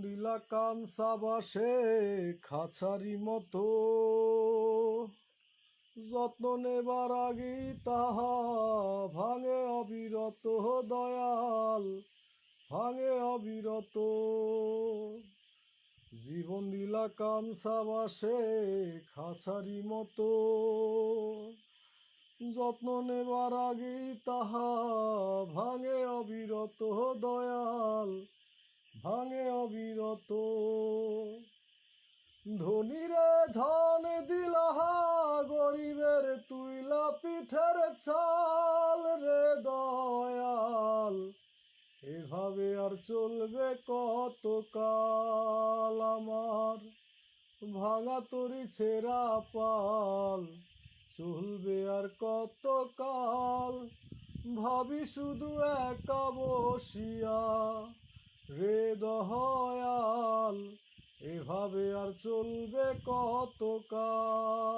দিলা কামসা বাসে খাঁচারি মতো, যত্ন নেবার আগেই তাহা ভাঙে অবিরত। দয়াল ভাঙে অবিরত। জীবন দিলা কামসা বাসে খাঁচারি মতো, যত্ন নেবার আগেই তাহা ভাঙে অবিরত। দয়াল ভাঙে অবিরত। ধনীরে ধন দিলাহা, গরিবের তুইলা পিঠের চাল রে দয়াল। এভাবে আর চলবে কত কাল, আমার ভাঙা তরি ছেঁড়া পাল চলবে আর কত কাল। ভাবি শুধু একা বসিয়া রে দয়াল, এভাবে আর চলবে কত কাল।